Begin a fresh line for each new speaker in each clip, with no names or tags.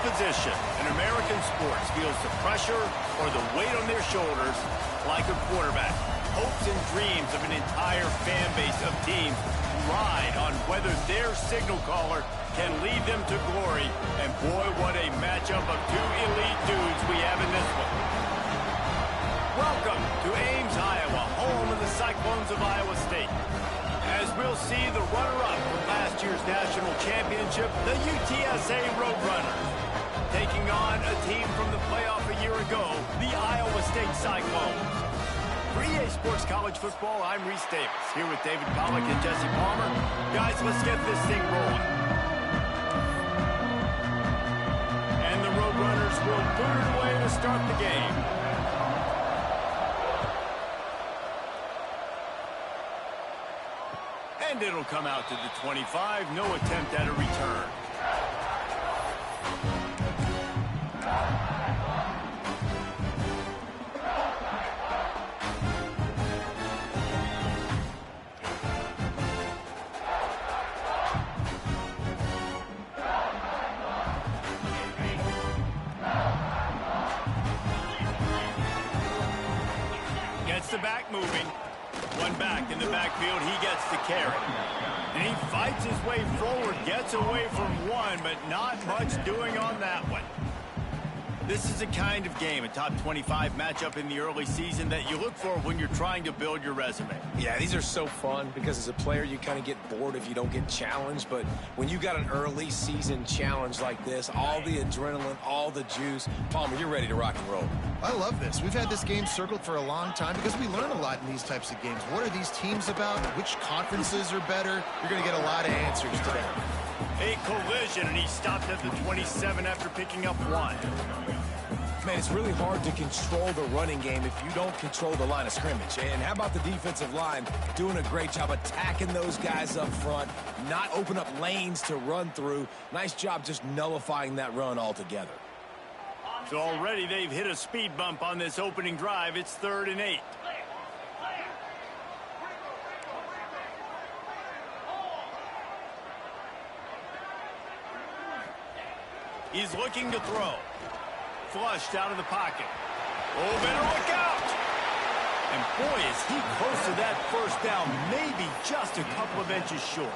position in American sports feels the pressure or the weight on their shoulders like a quarterback. Hopes and dreams of an entire fan base of teams ride on whether their signal caller can lead them to glory. And boy, what a matchup of two elite dudes we have in this one. Welcome to Ames, Iowa, home of the Cyclones of Iowa State. As we'll see the runner-up from last year's national championship, the UTSA Roadrunners, taking on a team from the playoff a year ago, the Iowa State Cyclones. For EA Sports College Football, I'm Reese Davis, here with David Pollack and Jesse Palmer. Guys, let's get this thing rolling. And the Roadrunners will boot it away to start the game. And it'll come out to the 25, no attempt at a return. The back moving. One back in the backfield. He gets the carry. And he fights his way forward. Gets away from one, but not much doing on that one. This is a kind of game, a top 25 matchup in the early season that you look for when you're trying to build your resume.
Yeah, these are so fun because as a player you kind of get bored if you don't get challenged, but when you got an early season challenge like this, all the adrenaline, all the juice, Palmer, you're ready to rock and roll.
I love this. We've had this game circled for a long time because we learn a lot in these types of games. What are these teams about? Which conferences are better? You're going to get a lot of answers today.
A collision, and he stopped at the 27 after picking up one.
Man, it's really hard to control the running game if you don't control the line of scrimmage. And how about the defensive line doing a great job attacking those guys up front, not open up lanes to run through. Nice job just nullifying that run altogether.
So already they've hit a speed bump on this opening drive. It's 3rd and 8. He's looking to throw. Flushed out of the pocket. Oh, better look out! And boy, is he close to that first down, maybe just a couple of inches short.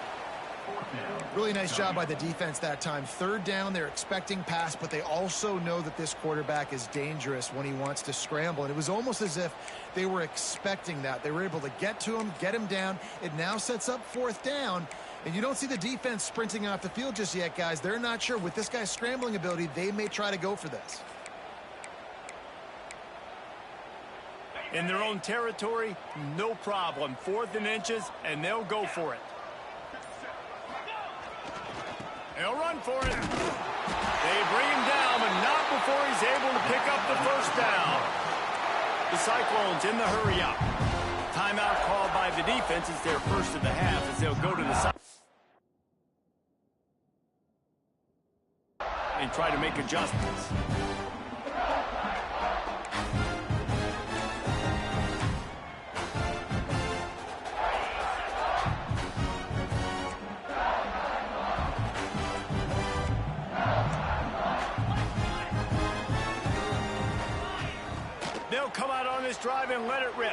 Really nice job by the defense that time. 3rd down, they're expecting pass, but they also know that this quarterback is dangerous when he wants to scramble. And it was almost as if they were expecting that. They were able to get to him, get him down. It now sets up 4th down. And you don't see the defense sprinting off the field just yet, guys. They're not sure. With this guy's scrambling ability, they may try to go for this.
In their own territory, no problem. 4th and inches, and they'll go for it. They'll run for it. They bring him down, but not before he's able to pick up the first down. The Cyclones in the hurry-up. Timeout called by the defense. It's their first of the half as they'll go to the side and try to make adjustments. They'll come out on this drive and let it rip.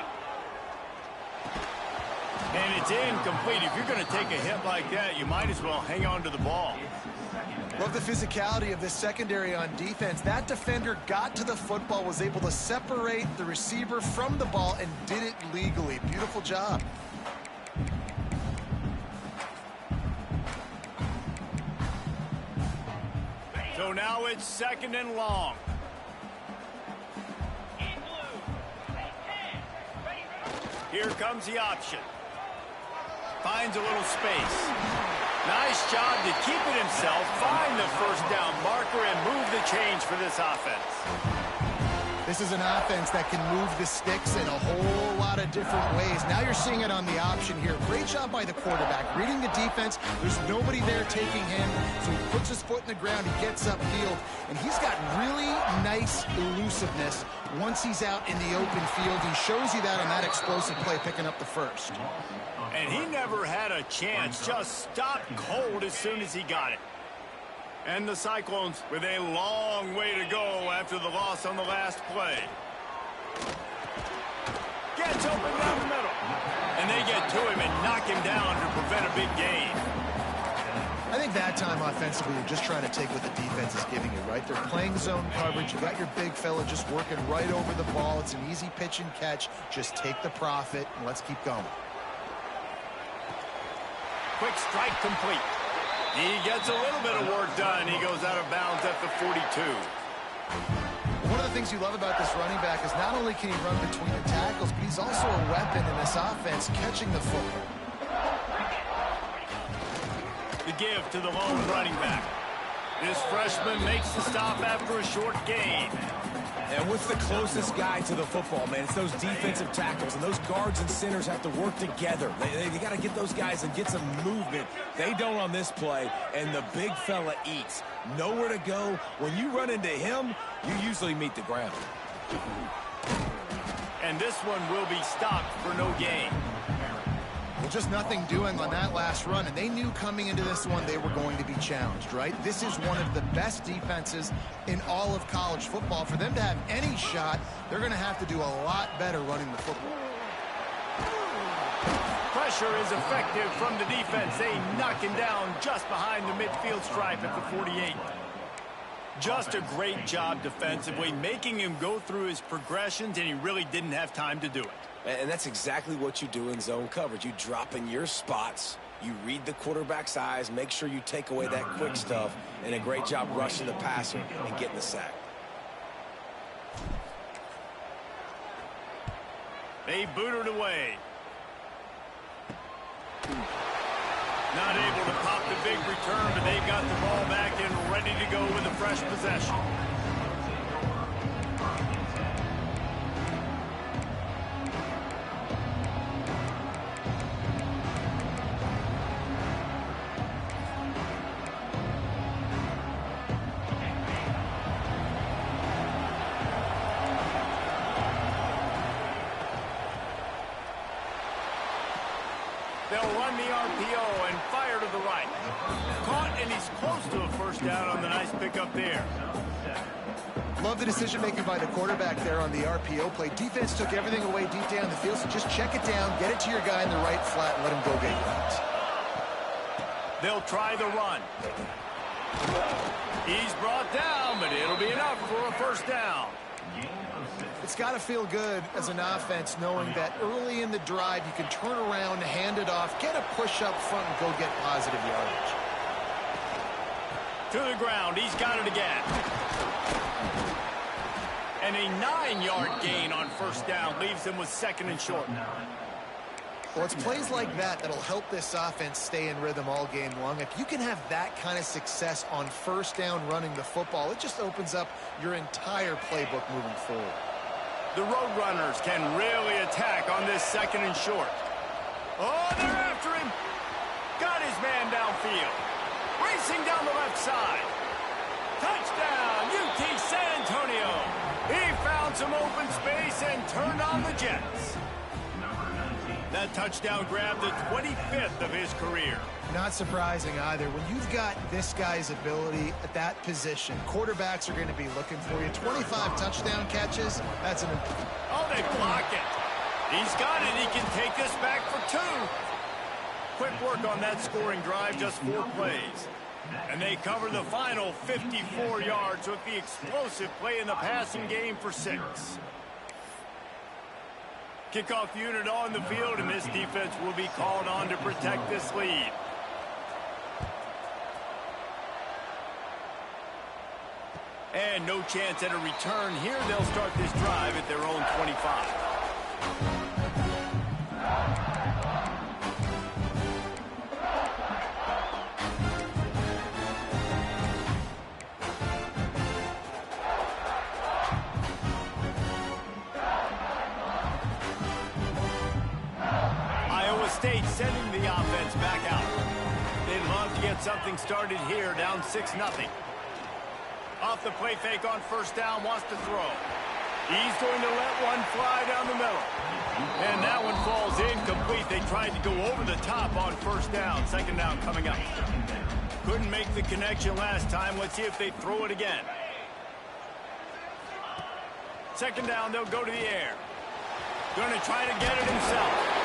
And it's incomplete. If you're going to take a hit like that, you might as well hang on to the ball.
Love the physicality of this secondary on defense. That defender got to the football, was able to separate the receiver from the ball, and did it legally. Beautiful job.
So now it's 2nd and long. Here comes the option. Finds a little space. Nice job to keep it himself, find the first down marker, and move the change for this offense.
This is an offense that can move the sticks in a whole lot of different ways. Now you're seeing it on the option here. Great job by the quarterback. Reading the defense, there's nobody there taking him, so he puts his foot in the ground, he gets upfield, and he's got really nice elusiveness once he's out in the open field. He shows you that on that explosive play, picking up the first.
And he never had a chance, just stopped cold as soon as he got it. And the Cyclones with a long way to go after the loss on the last play. Gets open down the middle. And they get to him and knock him down to prevent a big gain.
I think that time offensively, you're just trying to take what the defense is giving you, right? They're playing zone coverage. You got your big fella just working right over the ball. It's an easy pitch and catch. Just take the profit, and let's keep going.
Quick strike complete. He gets a little bit of work done. He goes out of bounds at the 42.
One of the things you love about this running back is not only can he run between the tackles, but he's also a weapon in this offense catching the football.
The give to the lone running back. This freshman makes the stop after a short gain.
And what's the closest guy to the football, man? It's those defensive tackles, and those guards and centers have to work together. They got to get those guys and get some movement. They don't on this play, and the big fella eats. Nowhere to go. When you run into him, you usually meet the ground.
And this one will be stopped for no gain.
Well, just nothing doing on that last run, and they knew coming into this one they were going to be challenged, right? This is one of the best defenses in all of college football. For them to have any shot, they're going to have to do a lot better running the football.
Pressure is effective from the defense. They knock him down just behind the midfield stripe at the 48. Just a great job defensively, making him go through his progressions, and he really didn't have time to do it.
And that's exactly what you do in zone coverage. You drop in your spots, you read the quarterback's eyes, make sure you take away that quick stuff, and a great job rushing the passer and getting the sack.
They boot it away. Not able to pop the big return, but they've got the ball back and ready to go with a fresh possession. They'll run the RPO and fire to the right. Caught, and he's close to a first down on the nice pickup there.
Love the decision-making by the quarterback there on the RPO play. Defense took everything away deep down the field, so just check it down, get it to your guy in the right flat, and let him go get yards.
They'll try the run. He's brought down, but it'll be enough for a first down.
It's got to feel good as an offense knowing that early in the drive you can turn around, hand it off, get a push up front, and go get positive yardage.
To the ground. He's got it again. And a 9-yard gain on first down leaves them with second and short.
Well, it's plays like that that'll help this offense stay in rhythm all game long. If you can have that kind of success on first down running the football, it just opens up your entire playbook moving forward.
The Roadrunners can really attack on this second and short. Oh, they're after him. Got his man downfield. Racing down the left side. Touchdown, UT San Antonio. He found some open space and turned on the Jets. That touchdown grabbed the 25th of his career.
Not surprising either. When you've got this guy's ability at that position, quarterbacks are going to be looking for you. 25 touchdown catches, that's an...
Oh, they block it. He's got it. He can take this back for 2. Quick work on that scoring drive, just 4 plays. And they cover the final 54 yards with the explosive play in the passing game for 6. Kickoff unit on the field, and this defense will be called on to protect this lead. And no chance at a return here. They'll start this drive at their own 25. State sending the offense back out. They'd love to get something started here, down 6-0. Off the play fake on first down, wants to throw. He's going to let one fly down the middle. And that one falls incomplete. They tried to go over the top on first down. Second down coming up. Couldn't make the connection last time. Let's see if they throw it again. Second down, they'll go to the air. Going to try to get it himself.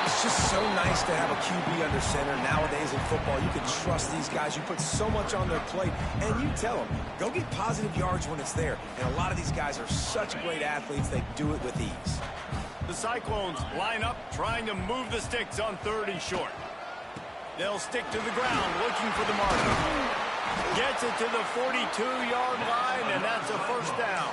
It's just so nice to have a QB under center. Nowadays in football, you can trust these guys. You put so much on their plate, and you tell them, go get positive yards when it's there. And a lot of these guys are such great athletes, they do it with ease.
The Cyclones line up, trying to move the sticks on 3rd and short. They'll stick to the ground, looking for the marker. Gets it to the 42-yard line, and that's a first down.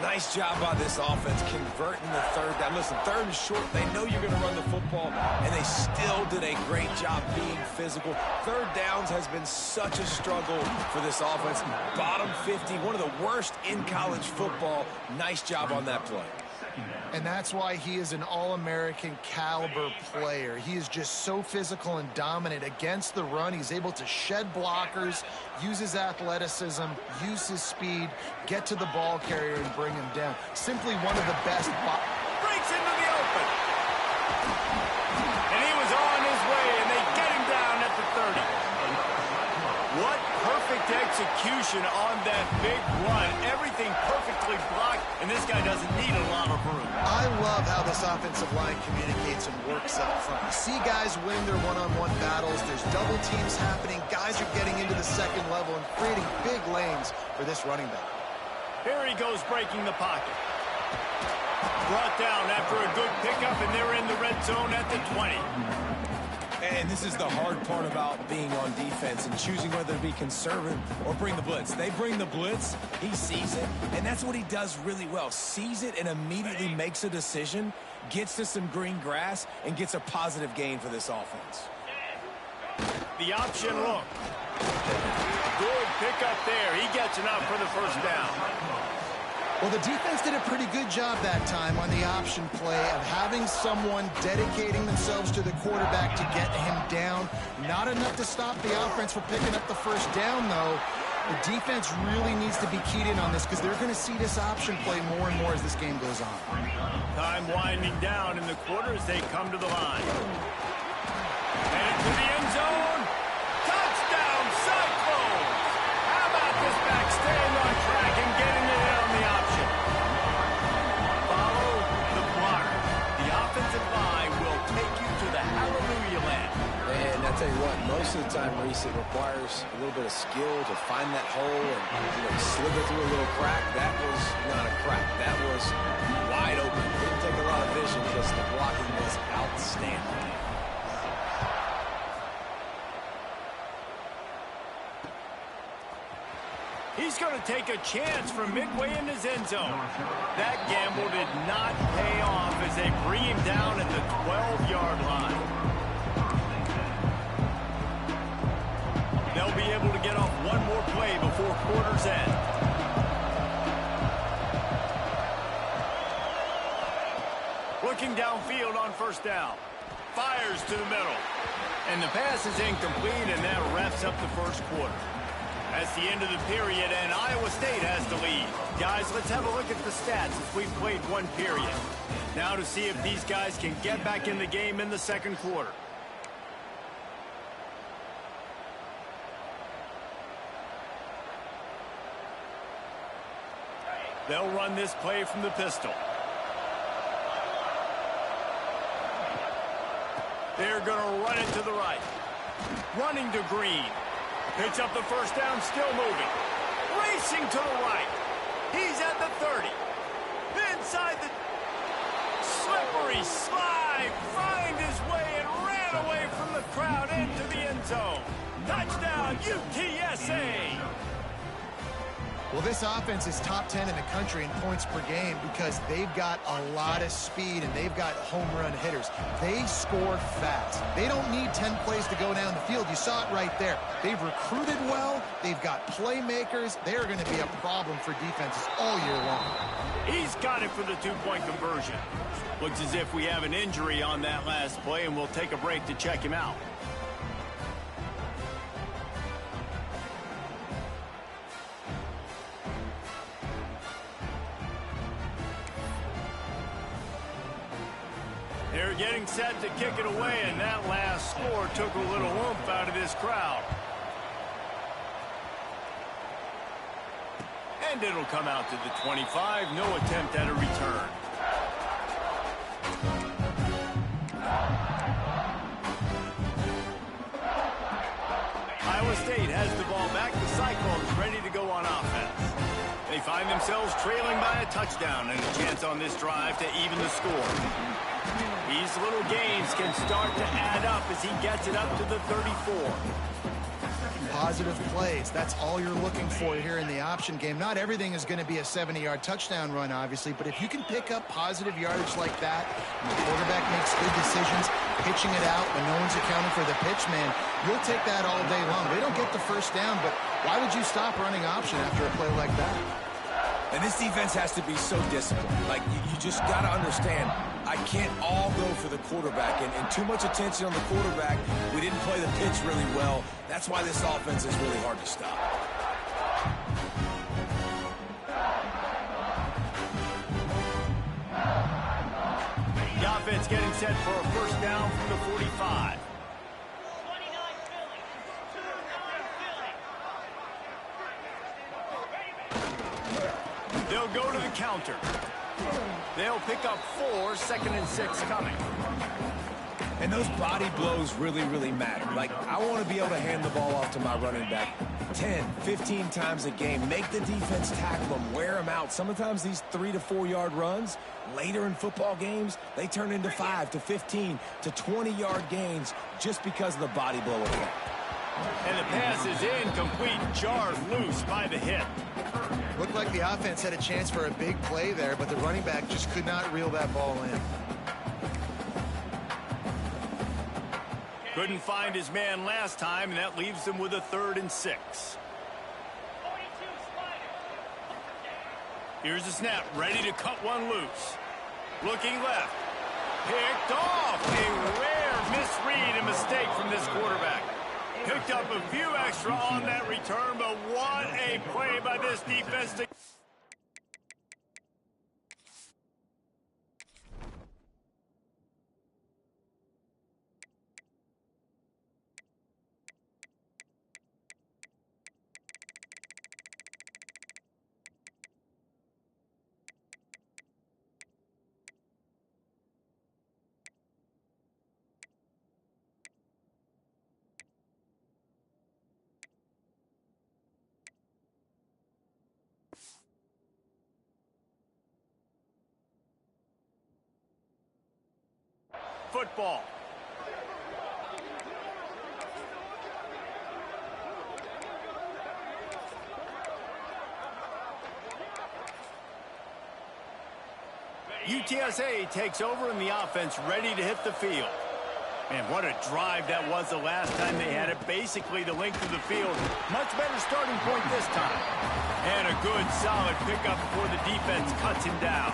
Nice job by this offense converting the 3rd down. Listen, 3rd and short, they know you're going to run the football, and they still did a great job being physical. 3rd downs has been such a struggle for this offense. Bottom 50, one of the worst in college football. Nice job on that play.
And that's why he is an All-American caliber player. He is just so physical and dominant against the run. He's able to shed blockers, use his athleticism, use his speed, get to the ball carrier and bring him down. Simply one of the best.
Breaks into the open. And he was on his way, and they get him down at the 30. What perfect execution on that big run. Everything perfectly blocked, and this guy doesn't need a lot of room.
I love how this offensive line communicates and works up front. You see guys win their one-on-one battles. There's double teams happening. Guys are getting into the second level and creating big lanes for this running back.
Here he goes, breaking the pocket. Brought down after a good pickup, and they're in the red zone at the 20.
And this is the hard part about being on defense and choosing whether to be conservative or bring the blitz. They bring the blitz, he sees it, and that's what he does really well. Sees it and immediately makes a decision, gets to some green grass, and gets a positive gain for this offense.
The option look. Good pickup there. He gets enough for the first down.
Well, the defense did a pretty good job that time on the option play of having someone dedicating themselves to the quarterback to get him down. Not enough to stop the offense from picking up the first down, though. The defense really needs to be keyed in on this because they're going to see this option play more and more as this game goes on.
Time winding down in the quarter as they come to the line. Headed to the end zone. Touchdown, Cyclones! How about this back staying on track and getting it in on the option? Follow the block. The offensive line will take you to the hallelujah land.
And I tell you what, most of the time, Reese, it requires a little bit of skill to find that hole and slip it through a little crack. That was not a crack. That was wide open. Didn't take a lot of vision because the blocking was outstanding.
He's going to take a chance from midway in his end zone. That gamble did not pay off as they bring him down at the 12-yard line. They'll be able to get off one more play before quarter's end. Looking downfield on first down. Fires to the middle. And the pass is incomplete, and that wraps up the first quarter. That's the end of the period, and Iowa State has the lead. Guys, let's have a look at the stats as we've played one period. Now to see if these guys can get back in the game in the second quarter. They'll run this play from the pistol. They're going to run it to the right. Running to Green. Picks up the first down, still moving. Racing to the right. He's at the 30. Inside the slippery slide. Find his way and ran away from the crowd into the end zone. Touchdown, UTSA.
Well, this offense is top 10 in the country in points per game because they've got a lot of speed and they've got home run hitters. They score fast. They don't need 10 plays to go down the field. You saw it right there. They've recruited well. They've got playmakers. They're going to be a problem for defenses all year long.
He's got it for the two-point conversion. Looks as if we have an injury on that last play, and we'll take a break to check him out. They're getting set to kick it away, and that last score took a little oomph out of this crowd. And it'll come out to the 25. No attempt at a return. Iowa State has the ball back. The Cyclones ready to go on offense. They find themselves trailing by a touchdown and a chance on this drive to even the score. These little gains can start to add up as he gets it up to the 34.
Positive plays. That's all you're looking for here in the option game. Not everything is going to be a 70-yard touchdown run, obviously, but if you can pick up positive yardage like that, and the quarterback makes good decisions, pitching it out when no one's accounting for the pitch, man, you'll take that all day long. They don't get the first down, but why would you stop running option after a play like that?
And this defense has to be so disciplined. Like, you just got to understand, I can't all go for the quarterback, and too much attention on the quarterback. We didn't play the pitch really well. That's why this offense is really hard to stop.
The offense getting set for a first down from the 45. They'll go to the counter. They'll pick up 4, 2nd and 6 coming.
And those body blows really, really matter. Like, I want to be able to hand the ball off to my running back 10, 15 times a game. Make the defense tackle them, wear them out. Sometimes these 3 to 4 yard runs, later in football games, they turn into 5 to 15 to 20-yard gains just because of the body blow effect.
And the pass is incomplete, jarred loose by the hit.
Looked like the offense had a chance for a big play there, but the running back just could not reel that ball in.
Couldn't find his man last time, and that leaves him with a 3rd and 6. Here's the snap, ready to cut one loose. Looking left. Picked off. A rare misread and mistake from this quarterback. Picked up a few extra on that return, but what a play by this defense to... Football. UTSA takes over in the offense, ready to hit the field. Man, what a drive that was the last time they had it. Basically the length of the field. Much better starting point this time. And a good, solid pickup before the defense cuts him down.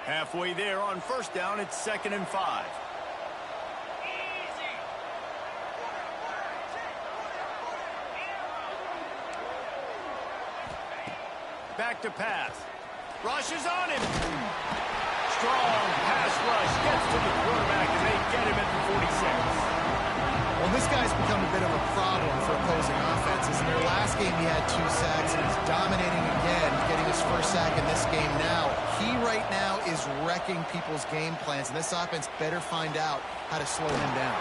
Halfway there on first down, it's 2nd and 5. Back to pass. Rush is on him. Strong pass rush gets to the quarterback, and they get him at the 46.
Well, this guy's become a bit of a problem for opposing offenses. In their last game, he had 2 sacks, and he's dominating again, getting his first sack in this game now. He right now is wrecking people's game plans, and this offense better find out how to slow him down.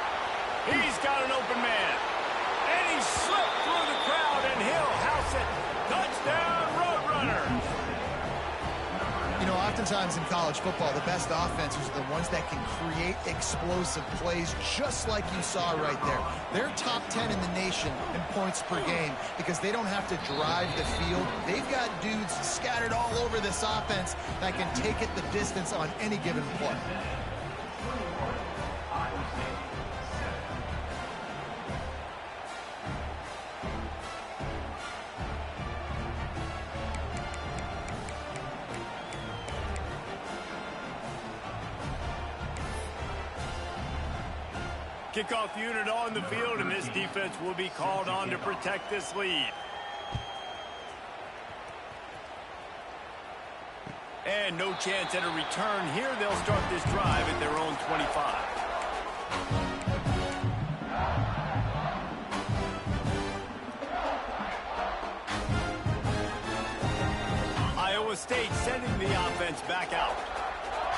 He's got an open man, and he slipped through the crowd, and he'll house it. Touchdown, Roadrunners.
You know, Oftentimes in college football, the best offenses are the ones that can create explosive plays, just like you saw right there. They're top 10 in the nation in points per game because they don't have to drive the field. They've got dudes scattered all over this offense that can take it the distance on any given play.
Kickoff unit on the field, and this defense will be called on to protect this lead. And no chance at a return here. They'll start this drive at their own 25. Iowa State sending the offense back out.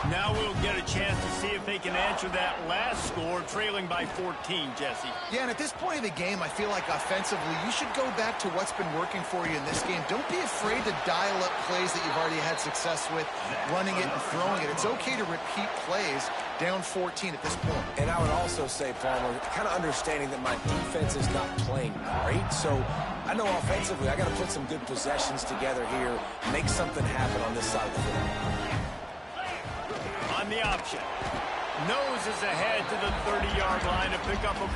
Now we'll get a chance to see if they can answer that last score, trailing by 14, Jesse.
Yeah, and at this point of the game, I feel like offensively, you should go back to what's been working for you in this game. Don't be afraid to dial up plays that you've already had success with, running it and throwing it. It's okay to repeat plays down 14 at this point.
And I would also say, Palmer, kind of understanding that my defense is not playing great, so I know offensively I got to put some good possessions together here, make something happen on this side of the football.
On the option. Noses ahead to the 30-yard line, a pickup of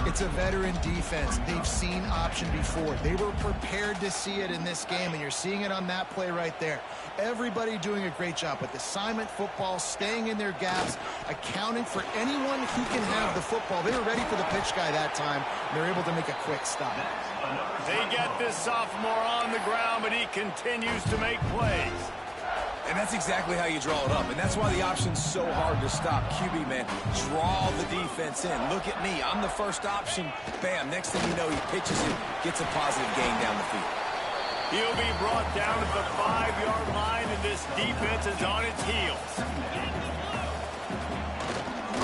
1.
It's a veteran defense. They've seen option before. They were prepared to see it in this game, and you're seeing it on that play right there. Everybody doing a great job with assignment football, staying in their gaps, accounting for anyone who can have the football. They were ready for the pitch guy that time, and they're able to make a quick stop.
They get this sophomore on the ground, but he continues to make plays.
And that's exactly how you draw it up. And that's why the option's so hard to stop. QB, man, draw the defense in. Look at me. I'm the first option. Bam. Next thing you know, he pitches it, gets a positive gain down the field.
He'll be brought down at the 5-yard line, and this defense is on its heels.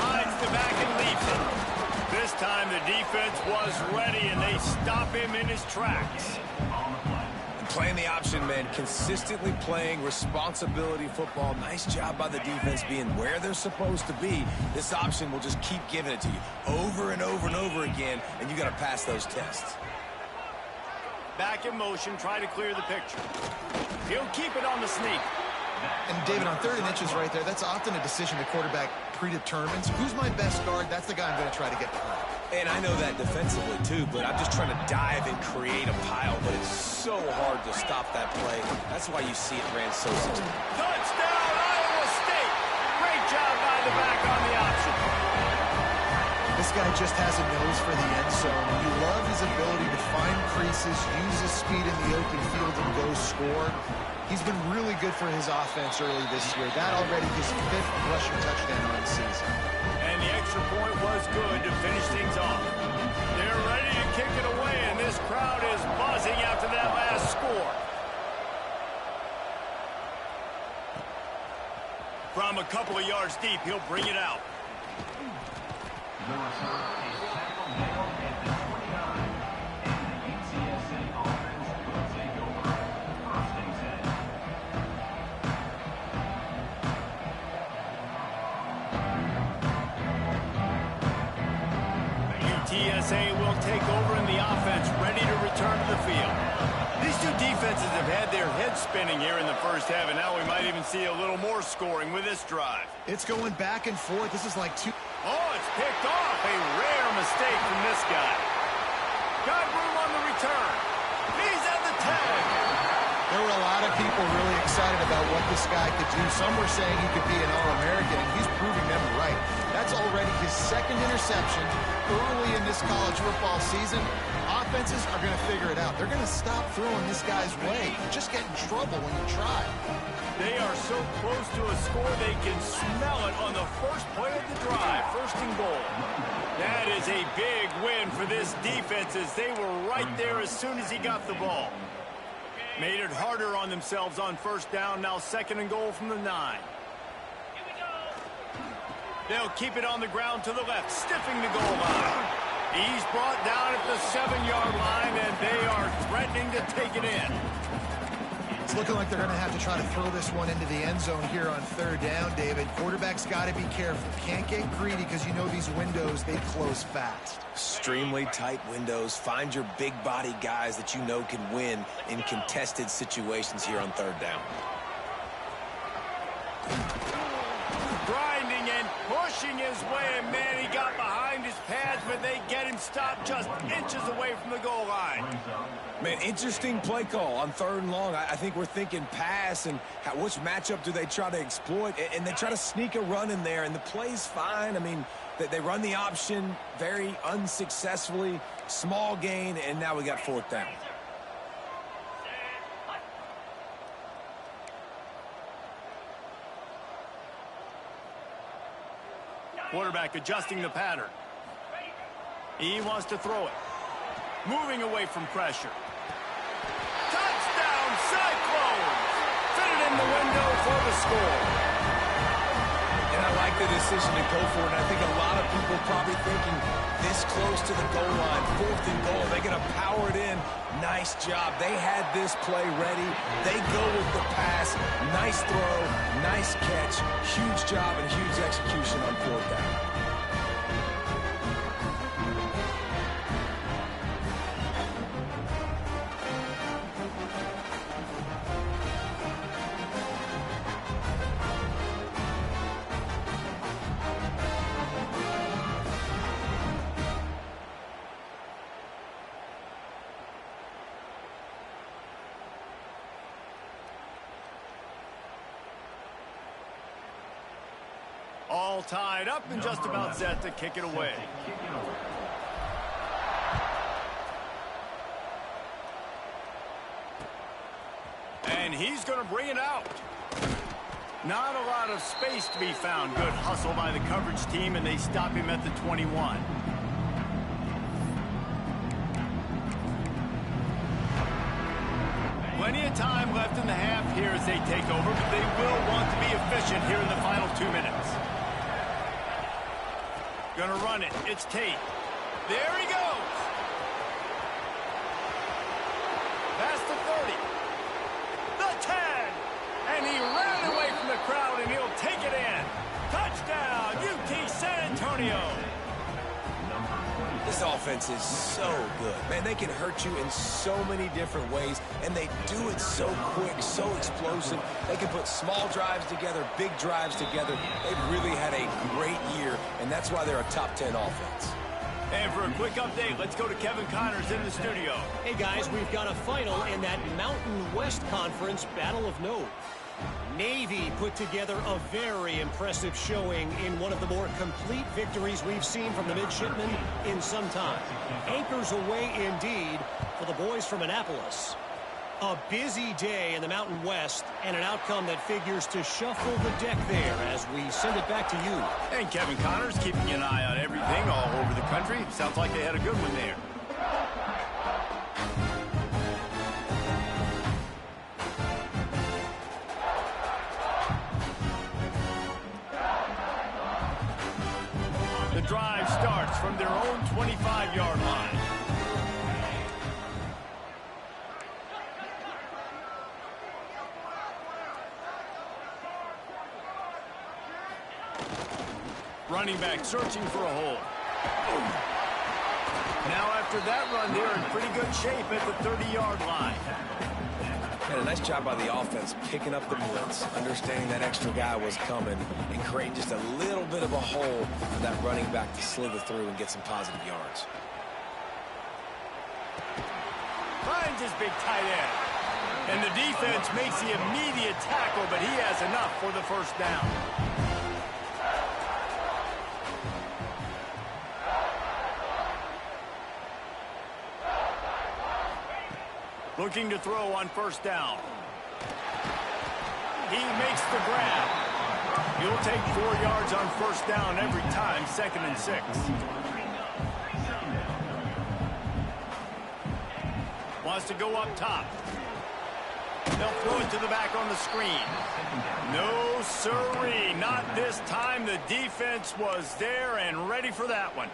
Rides the back and leaps it. This time the defense was ready, and they stop him in his tracks.
Playing the option, man, consistently playing responsibility football. Nice job by the defense being where they're supposed to be. This option will just keep giving it to you over and over and over again, and you got to pass those tests.
Back in motion, try to clear the picture. He'll keep it on the sneak.
And David, on 3rd and inches right there, that's often a decision the quarterback predetermines. Who's my best guard? That's the guy I'm going to try to get behind.
And I know that defensively, too, but I'm just trying to dive and create a pile, but it's so hard to stop that play. That's why you see it ran so successful.
Touchdown, Iowa State! Great job by the back on the option.
This guy just has a nose for the end zone. You love his ability to find creases, use his speed in the open field, and go score. He's been really good for his offense early this year. That already his 5th rushing touchdown on the season.
And the extra point was good to finish things off. They're ready to kick it away, and this crowd is buzzing after that last score. From a couple of yards deep, he'll bring it out. UTSA will take over in the offense, ready to return to the field. These two defenses have had their heads spinning here in the first half, and now we might even see a little more scoring with this drive.
It's going back and forth. This is like two.
Oh, it's picked off. A rare mistake from this guy. Got room on the return. He's at the 10.
There were a lot of people really excited about what this guy could do. Some were saying he could be an All-American, and he's proving them right. That's already his 2nd interception early in this college football season. Offenses are going to figure it out. They're going to stop throwing this guy's way. You just get in trouble when you try.
They are so close to a score they can smell it on the first play of the drive. 1st and goal. That is a big win for this defense as they were right there as soon as he got the ball. Made it harder on themselves on 1st down. Now 2nd and goal from the 9. They'll keep it on the ground to the left, stiffing the goal line. He's brought down at the 7-yard line, and they are threatening to take it in.
It's looking like they're going to have to try to throw this one into the end zone here on third down, David. Quarterback's got to be careful. Can't get greedy because you know these windows, they close fast.
Extremely tight windows. Find your big body guys that you know can win in contested situations here on third down.
Grinding and pushing his way, and man, he got behind his pads, but they get him stopped just inches away from the goal line.
Man, interesting play call on third and long. I think we're thinking pass, and which matchup do they try to exploit? And they try to sneak a run in there, and the play's fine. I mean, they run the option very unsuccessfully, small gain, and now we got fourth down.
Quarterback adjusting the pattern. He wants to throw it. Moving away from pressure. Touchdown, Cyclones! Fitted in the window for the score.
And I like the decision to go for it. And I think a lot of people probably thinking this close to the goal line, fourth and goal, they're going to power it in. Nice job. They had this play ready. They go with the pass. Nice throw, nice catch. Huge job and huge execution on fourth down.
All tied up and just about set to kick it away. And he's going to bring it out. Not a lot of space to be found. Good hustle by the coverage team, and they stop him at the 21. Plenty of time left in the half here as they take over, but they will want to be efficient here in the final 2 minutes. Gonna run it. It's Tate. There he goes. Past the 30. The 10. And he ran away from the crowd, and he'll take it in. Touchdown, UT San Antonio.
This offense is so good. Man, they can hurt you in so many different ways, and they do it so quick, so explosive. They can put small drives together, big drives together. They've really had a great year, and that's why they're a top 10 offense.
And for a quick update, let's go to Kevin Connors in the studio.
Hey, guys, we've got a final in that Mountain West Conference Battle of Note. Navy put together a very impressive showing in one of the more complete victories we've seen from the midshipmen in some time. Anchors away indeed for the boys from Annapolis. A busy day in the Mountain West and an outcome that figures to shuffle the deck there as we send it back to you.
And Kevin Connors keeping an eye on everything all over the country. Sounds like they had a good one there. The drive starts from their own 25-yard line. Running back searching for a hole. Now after that run, they're in pretty good shape at the 30-yard line.
And a nice job by the offense picking up the blitz, understanding that extra guy was coming, and creating just a little bit of a hole for that running back to slither through and get some positive yards.
Finds his big tight end. And the defense makes the immediate tackle, but he has enough for the first down. Looking to throw on first down. He makes the grab. He'll take 4 yards on first down every time, 2nd and 6. Wants to go up top. They'll throw it to the back on the screen. No siree, not this time. The defense was there and ready for that one.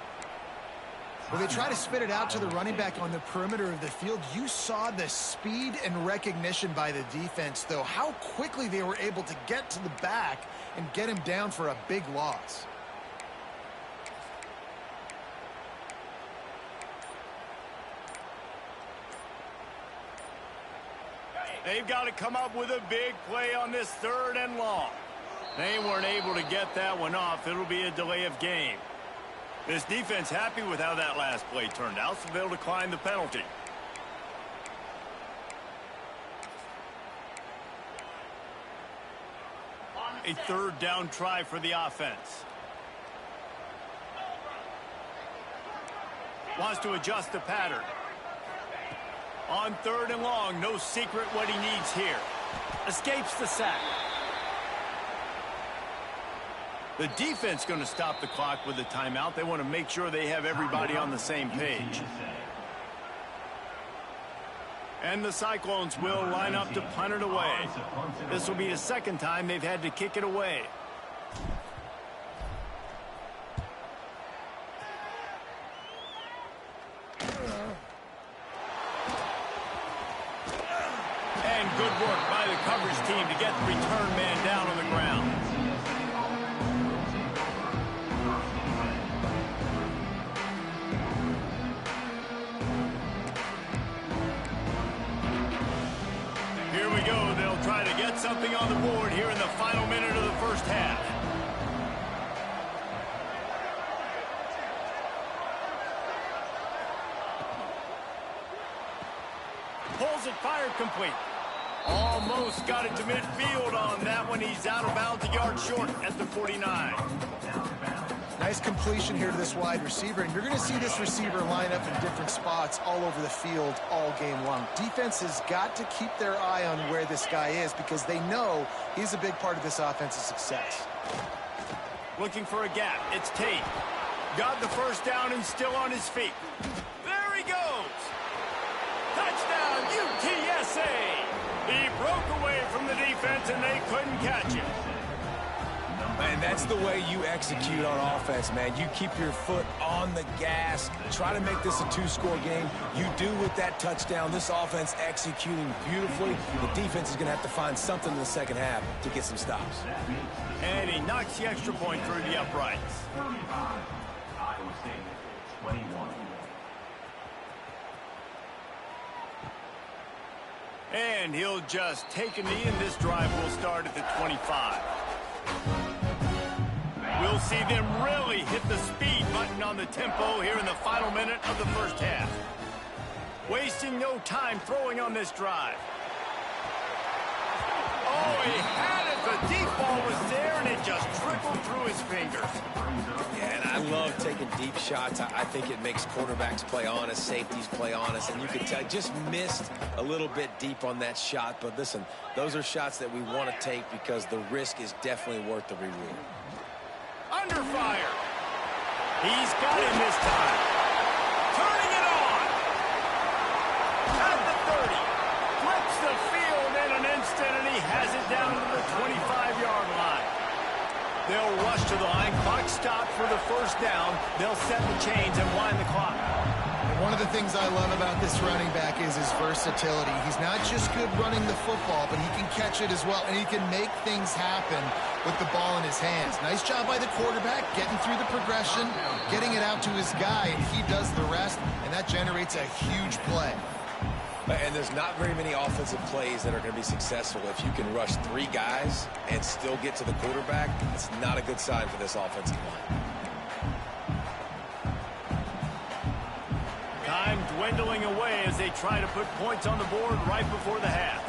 Well, they try to spit it out to the running back on the perimeter of the field. You saw the speed and recognition by the defense, though, how quickly they were able to get to the back and get him down for a big loss.
They've got to come up with a big play on this 3rd and long. They weren't able to get that one off. It'll be a delay of game. This defense happy with how that last play turned out, so they'll decline the penalty. A 3rd down try for the offense. Wants to adjust the pattern. On 3rd and long, no secret what he needs here. Escapes the sack. The defense going to stop the clock with a timeout. They want to make sure they have everybody on the same page. And the Cyclones will line up to punt it away. This will be the 2nd time they've had to kick it away. And good work by the coverage team to get the return man down on the ground. Here we go. They'll try to get something on the board here in the final minute of the 1st half. Pulls it, fired complete. Almost got it to midfield on that one. He's out of bounds, a yard short at the 49.
Nice completion here to this wide receiver, and you're going to see this receiver line up in different spots all over the field all game long. Defense has got to keep their eye on where this guy is because they know he's a big part of this offense's success.
Looking for a gap. It's Tate. Got the 1st down and still on his feet. There he goes. Touchdown, UTSA. He broke away from the defense and they couldn't catch him.
And that's the way you execute on offense, man. You keep your foot on the gas. Try to make this a 2-score game. You do with that touchdown. This offense executing beautifully. The defense is going to have to find something in the 2nd half to get some stops.
And he knocks the extra point through the uprights. And he'll just take a knee, and this drive will start at the 25. We'll see them really hit the speed button on the tempo here in the final minute of the 1st half. Wasting no time throwing on this drive. Oh, he had it. The deep ball was there, and it just trickled through his fingers.
Yeah, and I love taking deep shots. I think it makes quarterbacks play honest, safeties play honest, and you can tell just missed a little bit deep on that shot. But listen, those are shots that we want to take because the risk is definitely worth the reward.
Under fire. He's got him this time. Turning it on. At the 30. Flips the field in an instant, and he has it down to the 25-yard line. They'll rush to the line. Clock stopped for the 1st down. They'll set the chains and wind the clock.
One of the things I love about this running back is his versatility. He's not just good running the football, but he can catch it as well, and he can make things happen with the ball in his hands. Nice job by the quarterback, getting through the progression, getting it out to his guy, and he does the rest, and that generates a huge play.
And there's not very many offensive plays that are going to be successful. If you can rush 3 guys and still get to the quarterback, it's not a good sign for this offensive line.
Time dwindling away as they try to put points on the board right before the half.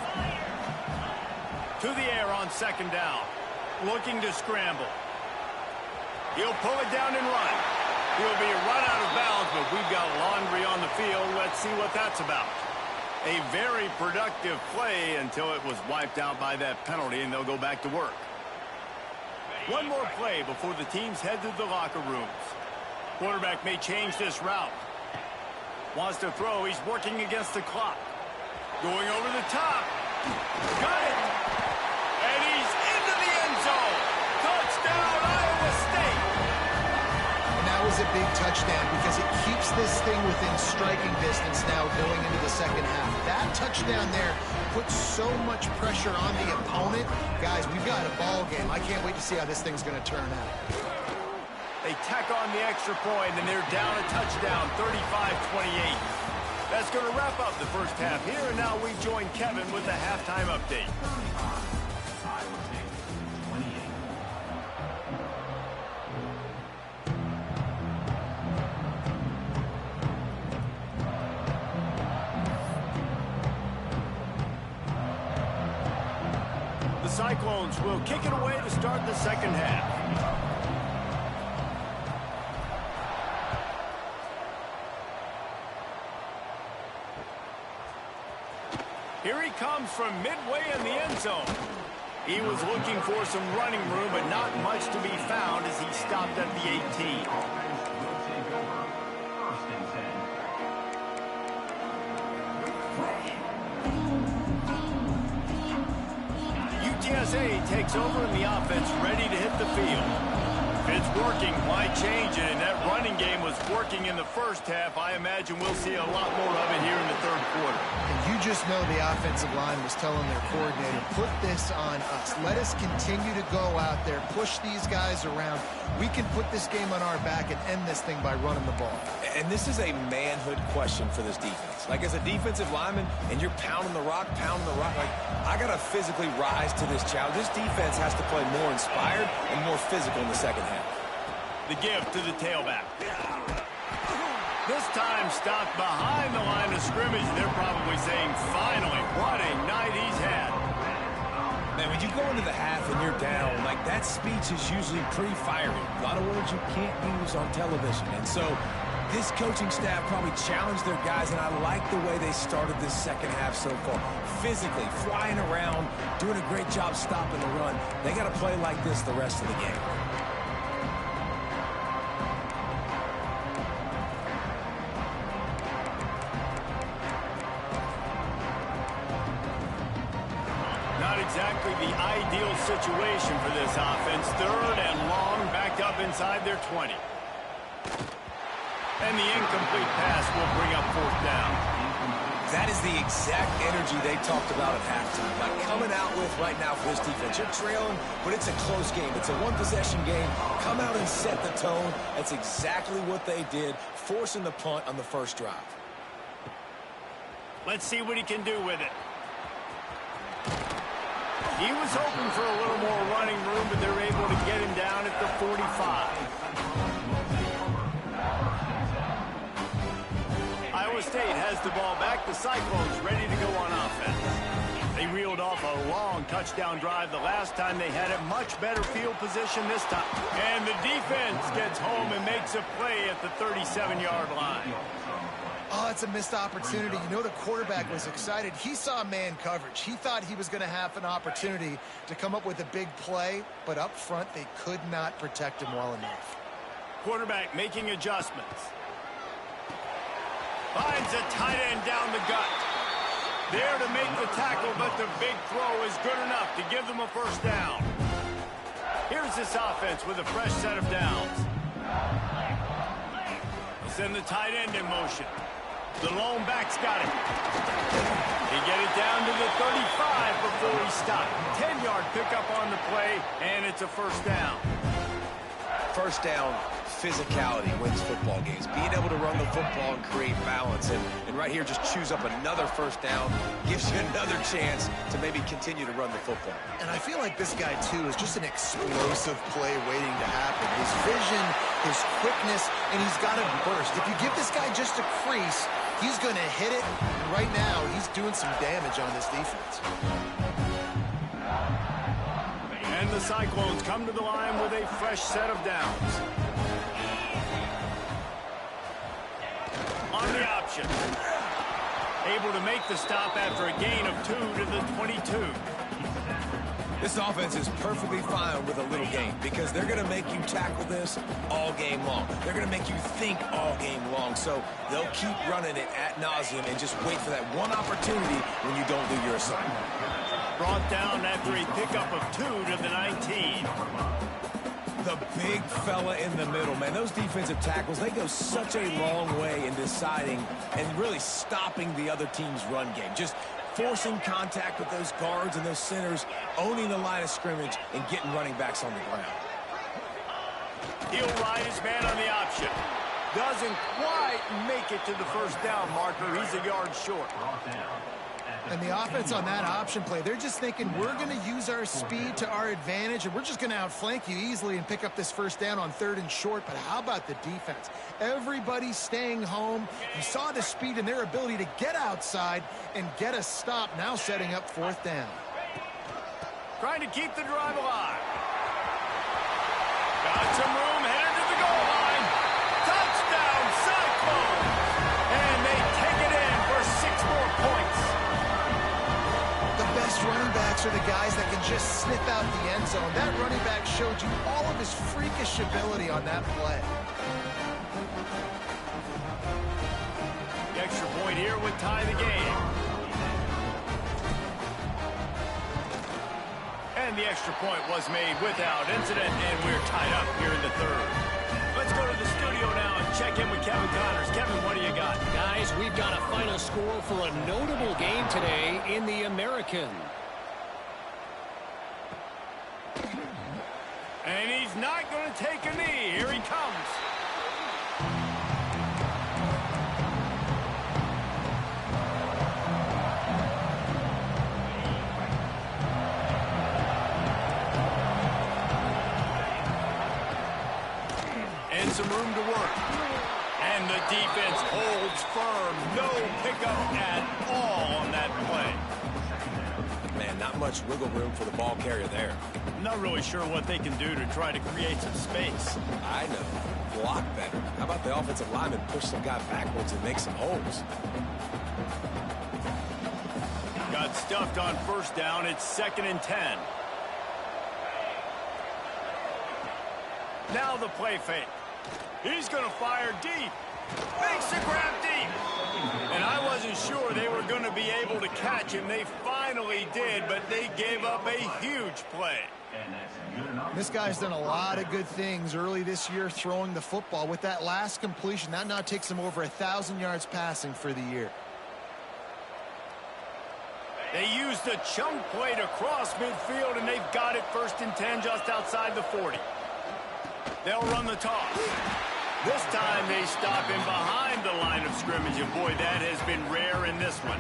To the air on 2nd down. Looking to scramble. He'll pull it down and run. He'll be run out of bounds, but we've got laundry on the field. Let's see what that's about. A very productive play until it was wiped out by that penalty, and they'll go back to work. One more play before the teams head to the locker rooms. Quarterback may change this route. Wants to throw. He's working against the clock. Going over the top. Got it. And he's into the end zone. Touchdown, Iowa State.
And that was a big touchdown because it keeps this thing within striking distance now going into the second half. That touchdown there puts so much pressure on the opponent. Guys, we've got a ball game. I can't wait to see how this thing's going to turn out.
They tack on the extra point, and they're down a touchdown, 35-28. That's going to wrap up the first half here, and now we join Kevin with the halftime update. The Cyclones will kick it away to start the second half. Here he comes from midway in the end zone. He was looking for some running room, but not much to be found as he stopped at the 18. UTSA takes over in the offense, ready to hit the field. If it's working, why change it? And that running game was working in the first half. I imagine we'll see a lot more of it here in the third quarter.
And you just know the offensive line was telling their coordinator, put this on us. Let us continue to go out there, push these guys around. We can put this game on our back and end this thing by running the ball.
And this is a manhood question for this defense. Like, as a defensive lineman, and you're pounding the rock, like, I got to physically rise to this challenge. This defense has to play more inspired and more physical in the second half.
The give to the tailback. This time stopped behind the line of scrimmage. They're probably saying, finally, what a night he's had.
Man, when you go into the half and you're down, like, that speech is usually pretty fiery. A lot of words you can't use on television. And so this coaching staff probably challenged their guys, and I like the way they started this second half so far. Physically, flying around, doing a great job stopping the run. They got to play like this the rest of the game.
Exactly the ideal situation for this offense. Third and long, backed up inside their 20. And the incomplete pass will bring up fourth down.
That is the exact energy they talked about at halftime. Like, coming out with right now for this defense. You're trailing, but it's a close game. It's a one-possession game. Come out and set the tone. That's exactly what they did, forcing the punt on the first drive.
Let's see what he can do with it. He was hoping for a little more running room, but they're able to get him down at the 45. Iowa State has the ball back. The Cyclones ready to go on offense. They reeled off a long touchdown drive the last time they had it. Much better field position this time. And the defense gets home and makes a play at the 37-yard line.
Oh, it's a missed opportunity. You know, the quarterback was excited. He saw man coverage. He thought he was going to have an opportunity to come up with a big play, but up front, they could not protect him well enough.
Quarterback making adjustments. Finds a tight end down the gut. There to make the tackle, but the big throw is good enough to give them a first down. Here's this offense with a fresh set of downs. They send the tight end in motion. The lone back's got it. He get it down to the 35 before he stopped. 10-yard pickup on the play, and it's a first down.
First down, physicality wins football games. Being able to run the football and create balance. And right here, just choose up another first down. Gives you another chance to maybe continue to run the football.
And I feel like this guy, too, is just an explosive play waiting to happen. His vision, his quickness, and he's got a burst. If you give this guy just a crease, he's going to hit it. And right now, he's doing some damage on this defense.
And the Cyclones come to the line with a fresh set of downs. On the option. Able to make the stop after a gain of 2 to the 22.
This offense is perfectly fine with a little game because they're going to make you tackle this all game long. They're going to make you think all game long. So they'll keep running it ad nauseum and just wait for that one opportunity when you don't do your assignment.
Brought down after a pickup of 2 to the 19.
The big fella in the middle, man. Those defensive tackles, they go such a long way in deciding and really stopping the other team's run game. Just forcing contact with those guards and those centers, owning the line of scrimmage, and getting running backs on the ground.
He'll ride his man on the option. Doesn't quite make it to the first down marker. He's a yard short.
And the offense on that option play, they're just thinking we're going to use our speed to our advantage, and we're just going to outflank you easily and pick up this first down on 3rd and short. But how about the defense? Everybody's staying home. You saw the speed and their ability to get outside and get a stop, now setting up 4th down.
Trying to keep the drive alive. Got some room, headed to the goal line. Touchdown, Cyclones! And they take it in for 6 more points.
The best running backs are the guys that can just sniff out the end zone. That running back showed you all of his freakish ability on that play.
The extra point here would tie the game. And the extra point was made without incident, and we're tied up here in the 3rd. Let's go to the studio now and check in with Kevin Connors. Kevin, what do you got?
Guys, we've got a final score for a notable game today in the American.
And he's not going to take a knee. Here he comes. And some room to work. And the defense holds firm. No pickup at all on that play.
Man, not much wiggle room for the ball carrier there.
I'm not really sure what they can do to try to create some space.
I know. Block better. How about the offensive lineman push some guy backwards and make some holes?
Got stuffed on 1st down. It's 2nd and 10. Now the play fake. He's going to fire deep. Makes the grab deep. And I wasn't sure they were going to be able to catch him. They finally did, but they gave up a huge play.
This guy's done a lot of good things early this year throwing the football. With that last completion, that now takes him over 1,000 yards passing for the year.
They used the chunk play to cross midfield, and they've got it 1st and 10 just outside the 40. They'll run the toss. This time they stop him behind the line of scrimmage, and boy, that has been rare in this one.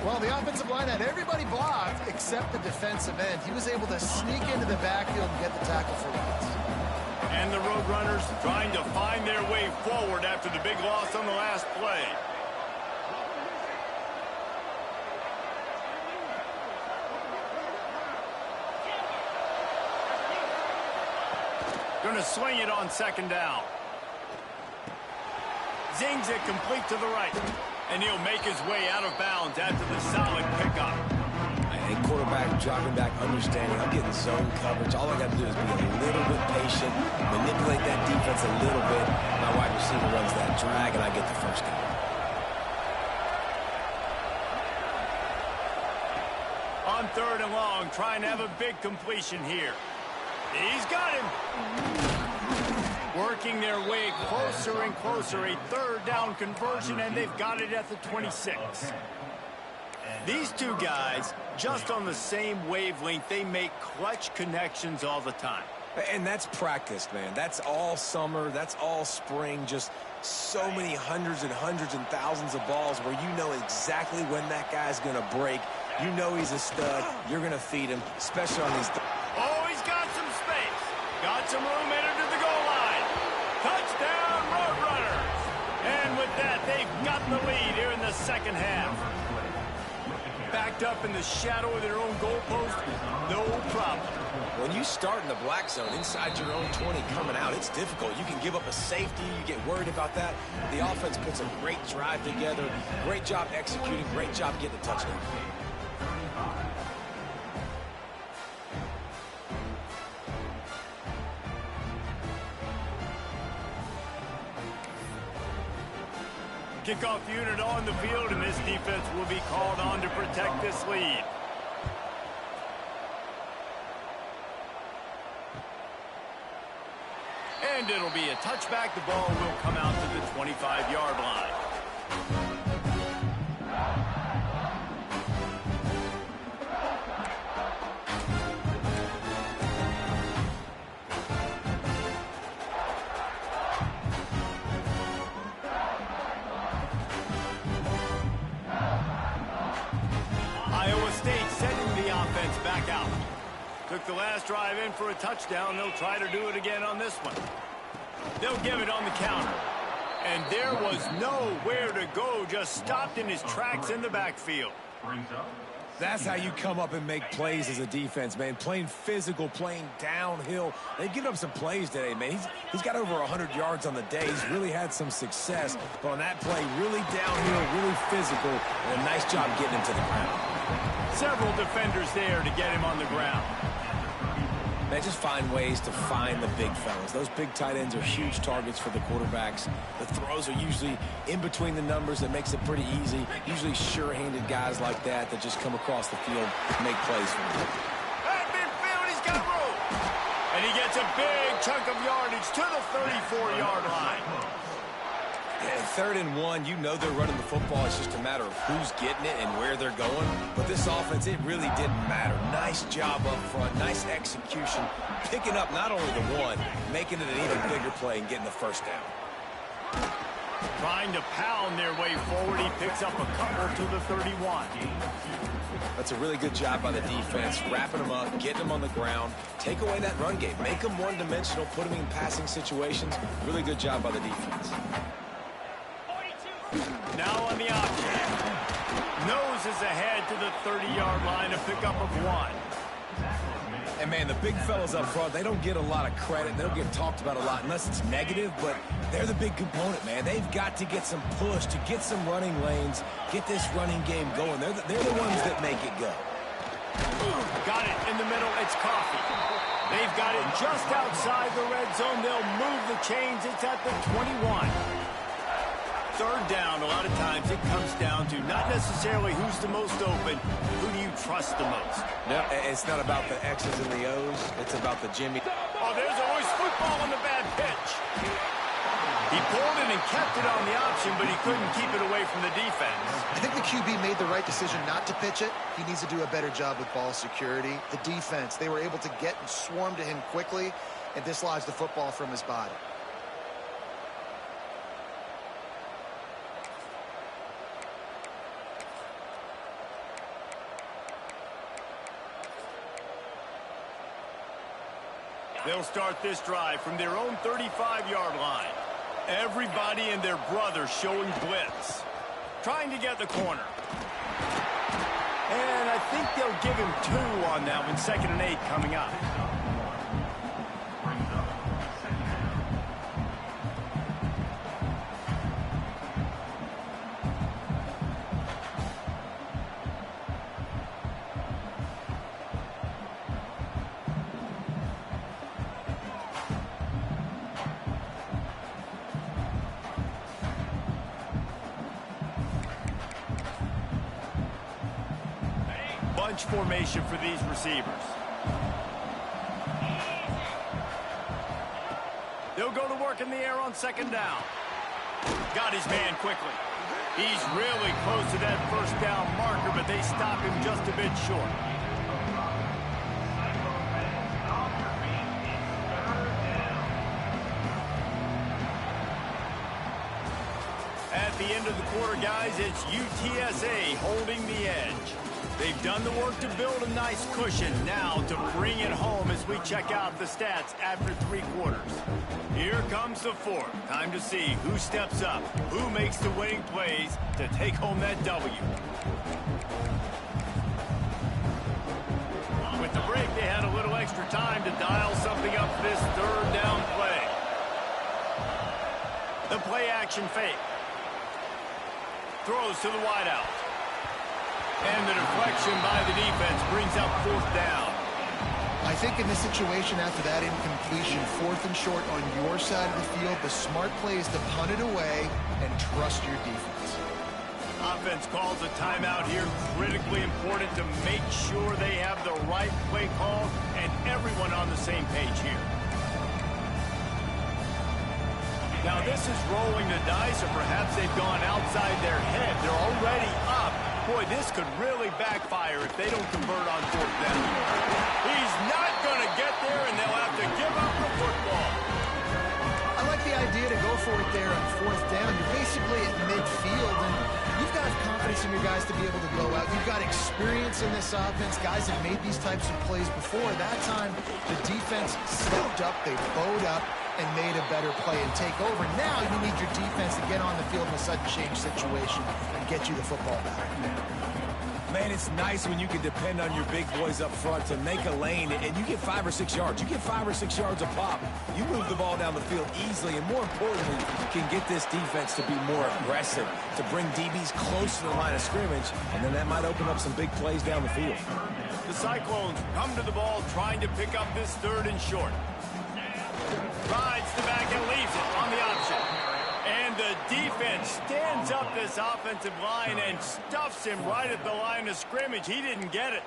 Well, the offensive line had everybody blocked except the defensive end. He was able to sneak into the backfield and get the tackle for once.
And the Roadrunners trying to find their way forward after the big loss on the last play. Going to swing it on 2nd down. Zings it complete to the right. And he'll make his way out of bounds after the solid pickup.
A quarterback dropping back, understanding I'm getting zone coverage. All I got to do is be a little bit patient, manipulate that defense a little bit. My wide receiver runs that drag, and I get the first down.
On 3rd and long, trying to have a big completion here. He's got him. Working their way closer and closer. A 3rd down conversion, and they've got it at the 26. These two guys, just on the same wavelength, they make clutch connections all the time.
And that's practice, man. That's all summer. That's all spring. Just so many hundreds and thousands of balls where you know exactly when that guy's going to break. You know he's a stud. You're going to feed him, especially on these...
Oh, he's got some space. Got some room headed to the goal line. Touchdown, Roadrunners. And with that, they've got the lead here in the 2nd half. Backed up in the shadow of their own goalpost, no problem.
When you start in the black zone inside your own 20 coming out, it's difficult. You can give up a safety. You get worried about that. The offense puts a great drive together. Great job executing. Great job getting a touchdown.
Kickoff unit on the field, and this defense will be called on to protect this lead. And it'll be a touchback. The ball will come out to the 25-yard line. Iowa State sending the offense back out. Took the last drive in for a touchdown. They'll try to do it again on this one. They'll give it on the counter. And there was nowhere to go. Just stopped in his tracks in the backfield.
That's how you come up and make plays as a defense, man. Playing physical, playing downhill. They've given up some plays today, man. He's got over 100 yards on the day. He's really had some success. But on that play, really downhill, really physical, and a nice job getting him to the ground.
Several defenders there to get him on the ground.
Man, just find ways to find the big fellas. Those big tight ends are huge targets for the quarterbacks. The throws are usually in between the numbers. That makes it pretty easy. Usually sure-handed guys like that just come across the field and make plays for them.
At midfield, he's got room. And he gets a big chunk of yardage to the 34-yard line.
And 3rd and 1, you know they're running the football. It's just a matter of who's getting it and where they're going. But this offense, it really didn't matter. Nice job up front, nice execution, picking up not only the one, making it an even bigger play and getting the first down.
Trying to pound their way forward. He picks up a couple to the 31.
That's a really good job by the defense, wrapping them up, getting them on the ground, take away that run game, make them one-dimensional, put them in passing situations. Really good job by the defense.
Now on the option. Noses ahead to the 30-yard line, a pickup of 1.
And, man, the big fellas up front, they don't get a lot of credit. They don't get talked about a lot unless it's negative, but they're the big component, man. They've got to get some push, to get some running lanes, get this running game going. They're the ones that make it go.
Got it in the middle. It's Coffee. They've got it just outside the red zone. They'll move the chains. It's at the 21. 3rd down, a lot of times it comes down to not necessarily who's the most open, who do you trust the most?
No, it's not about the X's and the O's. It's about the Jimmy.
Oh, there's always football on the bad pitch. He pulled it and kept it on the option, but he couldn't keep it away from the defense.
I think the QB made the right decision not to pitch it. He needs to do a better job with ball security. The defense, they were able to get and swarm to him quickly and dislodge the football from his body.
They'll start this drive from their own 35-yard line. Everybody and their brother showing blitz. Trying to get the corner. And I think they'll give him 2 on that one. 2nd and 8 coming up. Bunch formation for these receivers. They'll go to work in the air on 2nd down. Got his man quickly. He's really close to that 1st down marker, but they stop him just a bit short. At the end of the quarter, guys, it's UTSA holding the edge. They've done the work to build a nice cushion. Now to bring it home as we check out the stats after 3 quarters. Here comes the 4th. Time to see who steps up, who makes the winning plays to take home that W. With the break, they had a little extra time to dial something up for this 3rd down play. The play action fake. Throws to the wideout. And the deflection by the defense brings up 4th down.
I think in this situation, after that incompletion, 4th and short on your side of the field, the smart play is to punt it away and trust your defense.
Offense calls a timeout here. Critically important to make sure they have the right play call and everyone on the same page here. Now this is rolling the dice, or perhaps they've gone outside their head. They're already up. Boy, this could really backfire if they don't convert on fourth down. He's not going to get there, and they'll have to give up the football.
I like the idea to go for it there on fourth down. You're basically at midfield, and you've got confidence in your guys to be able to go out. You've got experience in this offense. Guys have made these types of plays before. That time, the defense stepped up. They bowed up and made a better play and take over. Now you need your defense to get on the field in a sudden change situation and get you the football back.
Man, it's nice when you can depend on your big boys up front to make a lane, and you get 5 or 6 yards. You get 5 or 6 yards a pop. You move the ball down the field easily, and more importantly, can get this defense to be more aggressive, to bring DBs close to the line of scrimmage, and then that might open up some big plays down the field.
The Cyclones come to the ball trying to pick up this 3rd and short. Rides the back and leaves it on the option. And the defense stands up this offensive line and stuffs him right at the line of scrimmage. He didn't get it.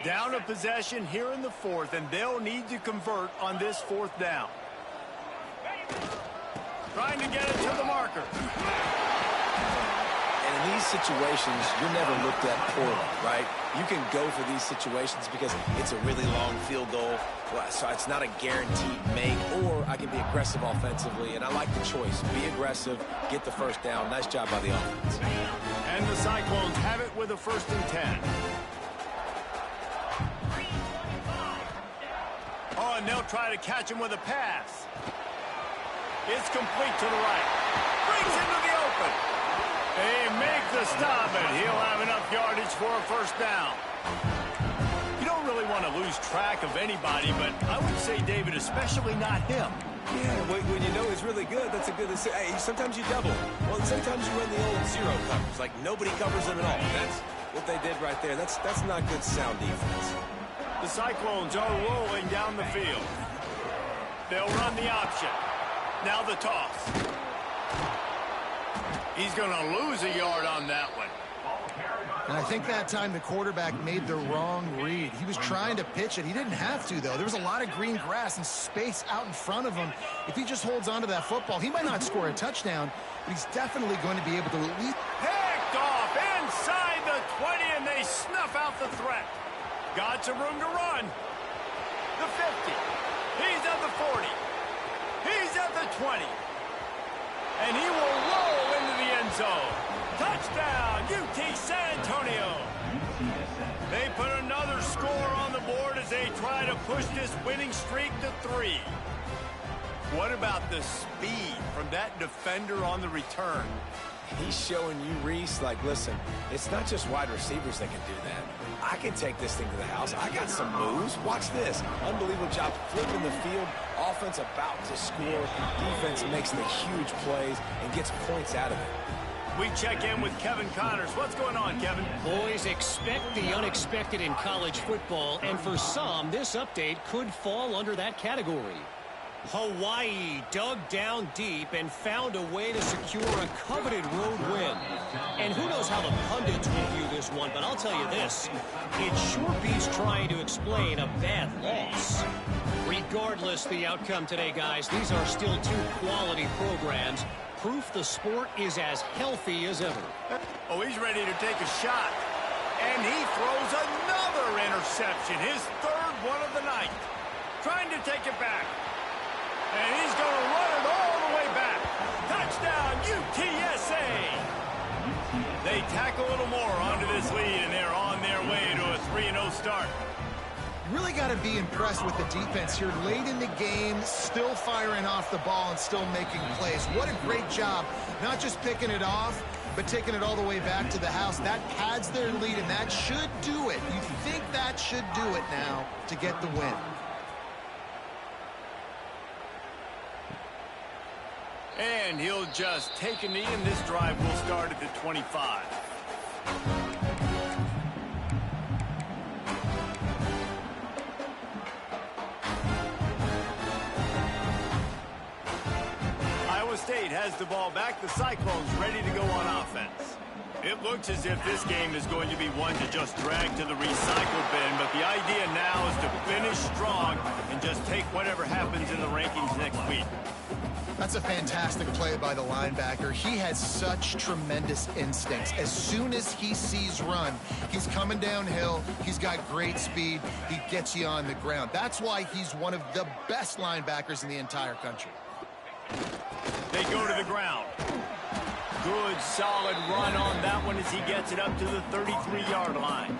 Down a possession here in the 4th, and they'll need to convert on this 4th down. Trying to get it to the marker.
And in these situations, you're never looked at poorly, right? You can go for these situations because it's a really long field goal, so it's not a guaranteed make, or I can be aggressive offensively, and I like the choice. Be aggressive, get the 1st down. Nice job by the offense.
And the Cyclones have it with a 1st and 10. Oh, and they'll try to catch him with a pass. It's complete to the right. Breaks into the open. They make the stop, and he'll have enough yardage for a 1st down. You don't really want to lose track of anybody, but I would say, David, especially not him.
Yeah, when you know he's really good, that's a good... Hey, sometimes you double. Well, sometimes you run the old zero coverage, like nobody covers him at all. That's what they did right there. That's not good sound defense.
The Cyclones are rolling down the field. They'll run the option. Now the toss. He's going to lose a yard on that one.
And I think that time the quarterback made the wrong read. He was trying to pitch it. He didn't have to, though. There was a lot of green grass and space out in front of him. If he just holds on to that football, he might not score a touchdown, but he's definitely going to be able to at least...
Picked off inside the 20, and they snuff out the threat. Got some room to run. The 50. He's at the 40. He's at the 20. And he will roll into the end zone. Touchdown, UT San Antonio. They put another score on the board as they try to push this winning streak to 3. What about the speed from that defender on the return?
He's showing you, Reese, like, listen, it's not just wide receivers that can do that. I can take this thing to the house. I got some moves. Watch this. Unbelievable job flipping the field. Offense about to score. Defense makes the huge plays and gets points out of it.
We check in with Kevin Connors. What's going on, Kevin?
Boys, expect the unexpected in college football, and for some, this update could fall under that category. Hawaii dug down deep and found a way to secure a coveted road win. And who knows how the pundits will view this one, but I'll tell you this, it sure beats trying to explain a bad loss. Regardless the outcome today, guys, these are still 2 quality programs. Proof the sport is as healthy as ever.
Oh, he's ready to take a shot. And he throws another interception, his 3rd one of the night. Trying to take it back. And he's going to run it all the way back. Touchdown, UTSA. They tack a little more onto this lead, and they're on their way to a 3-0 start.
You really got to be impressed with the defense here. Late in the game, still firing off the ball and still making plays. What a great job. Not just picking it off, but taking it all the way back to the house. That pads their lead, and that should do it. You think that should do it now to get the win.
And he'll just take a knee, and this drive will start at the 25. Iowa State has the ball back. The Cyclones ready to go on offense. It looks as if this game is going to be one to just drag to the recycle bin, but the idea now is to finish strong and just take whatever happens in the rankings next week.
That's a fantastic play by the linebacker. He has such tremendous instincts. As soon as he sees run, he's coming downhill. He's got great speed. He gets you on the ground. That's why he's one of the best linebackers in the entire country.
They go to the ground. Good, solid run on that one as he gets it up to the 33-yard line.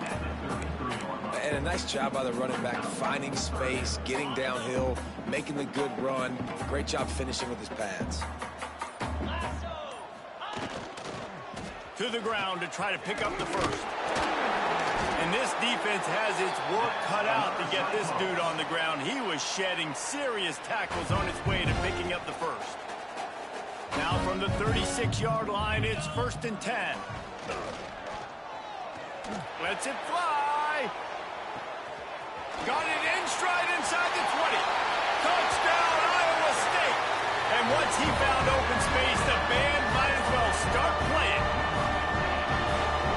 And a nice job by the running back, finding space, getting downhill, making the good run. Great job finishing with his pads.
To the ground to try to pick up the first. And this defense has its work cut out to get this dude on the ground. He was shedding serious tackles on his way to picking up the first. Now from the 36-yard line, it's 1st and 10. Lets it fly. Got it in stride inside the 20. Touchdown, Iowa State. And once he found open space, the band might as well start playing.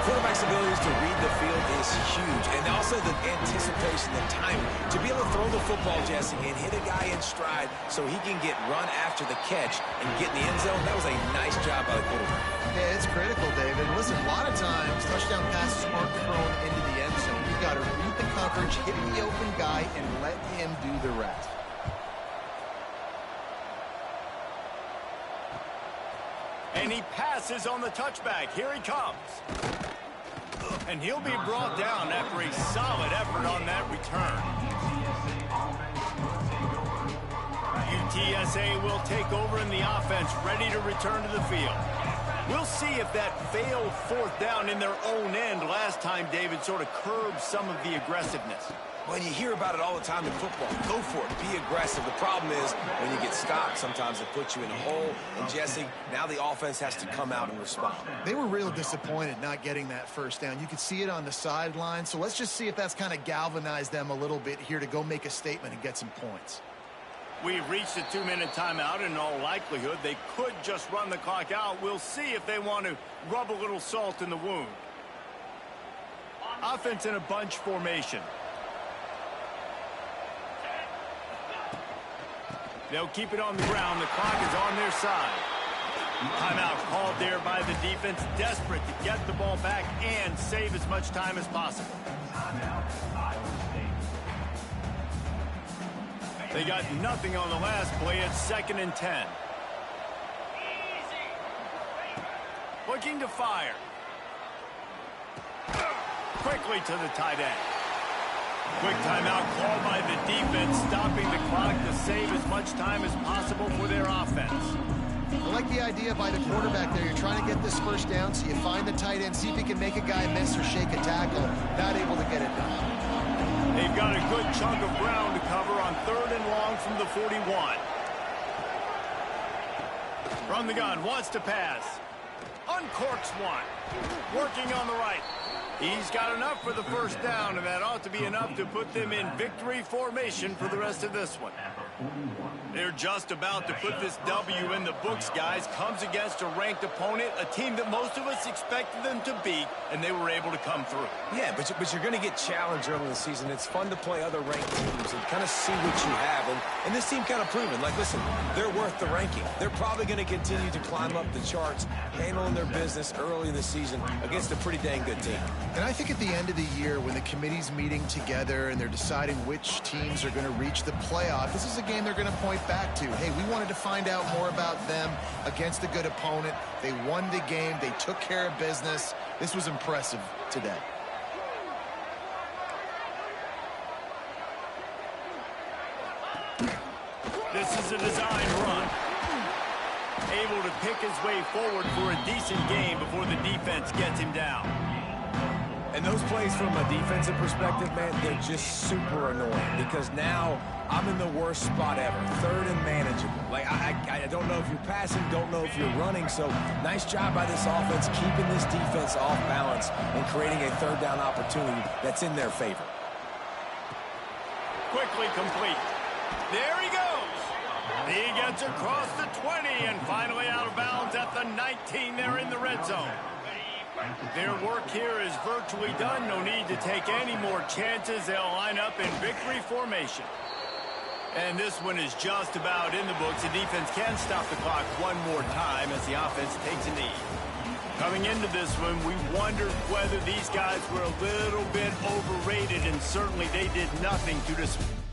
Quarterback's abilities to read the field is huge, and also the anticipation, the timing. To be able to throw the football, Jesse, and hit a guy in stride so he can get run after the catch and get in the end zone, that was a nice job by the quarterback.
Yeah, it's critical, David. Listen, a lot of times, touchdown passes aren't thrown into the end zone. You've got to read the coverage, hit the open guy, and let him do the rest.
And he passes on the touchback. Here he comes. And he'll be brought down after a solid effort on that return. UTSA will take over in the offense, ready to return to the field. We'll see if that failed 4th down in their own end last time, David, sort of curbed some of the aggressiveness.
Well, you hear about it all the time in football. Go for it. Be aggressive. The problem is when you get stopped, sometimes it puts you in a hole. And, Jesse, now the offense has to come out and respond.
They were real disappointed not getting that first down. You could see it on the sideline. So let's just see if that's kind of galvanized them a little bit here to go make a statement and get some points.
We've reached a 2-minute timeout. In all likelihood, they could just run the clock out. We'll see if they want to rub a little salt in the wound. Offense in a bunch formation. They'll keep it on the ground. The clock is on their side. Timeout called there by the defense, desperate to get the ball back and save as much time as possible. They got nothing on the last play. It's 2nd and 10. Looking to fire. Quickly to the tight end. Quick timeout called by the defense, stopping the clock to save as much time as possible for their offense.
I like the idea by the quarterback there. You're trying to get this first down, so you find the tight end, see if he can make a guy miss or shake a tackle. Not able to get it done.
They've got a good chunk of ground to cover on 3rd and long from the 41. From the gun, wants to pass. Uncorks one. Working on the right. He's got enough for the first down, and that ought to be enough to put them in victory formation for the rest of this one. They're just about to put this W in the books, guys. Comes against a ranked opponent, a team that most of us expected them to beat, and they were able to come through.
Yeah, but you're going to get challenged early in the season. It's fun to play other ranked teams and kind of see what you have. And this team kind of proven, like, listen, they're worth the ranking. They're probably going to continue to climb up the charts, handling their business early in the season against a pretty dang good team.
And I think at the end of the year, when the committee's meeting together and they're deciding which teams are going to reach the playoff, this is a game they're going to point back to. Hey, we wanted to find out more about them against a good opponent. They won the game. They took care of business. This was impressive today.
This is a design run. Able to pick his way forward for a decent game before the defense gets him down.
And those plays from a defensive perspective, man, they're just super annoying because now I'm in the worst spot ever, 3rd and manageable. Like, I don't know if you're passing, don't know if you're running, so nice job by this offense keeping this defense off balance and creating a 3rd down opportunity that's in their favor.
Quickly complete. There he goes. He gets across the 20 and Finally out of bounds at the 19 there in the red zone. Their work here is virtually done. No need to take any more chances. They'll line up in victory formation. And this one is just about in the books. The defense can stop the clock one more time as the offense takes a knee. Coming into this one, we wondered whether these guys were a little bit overrated, and certainly they did nothing to display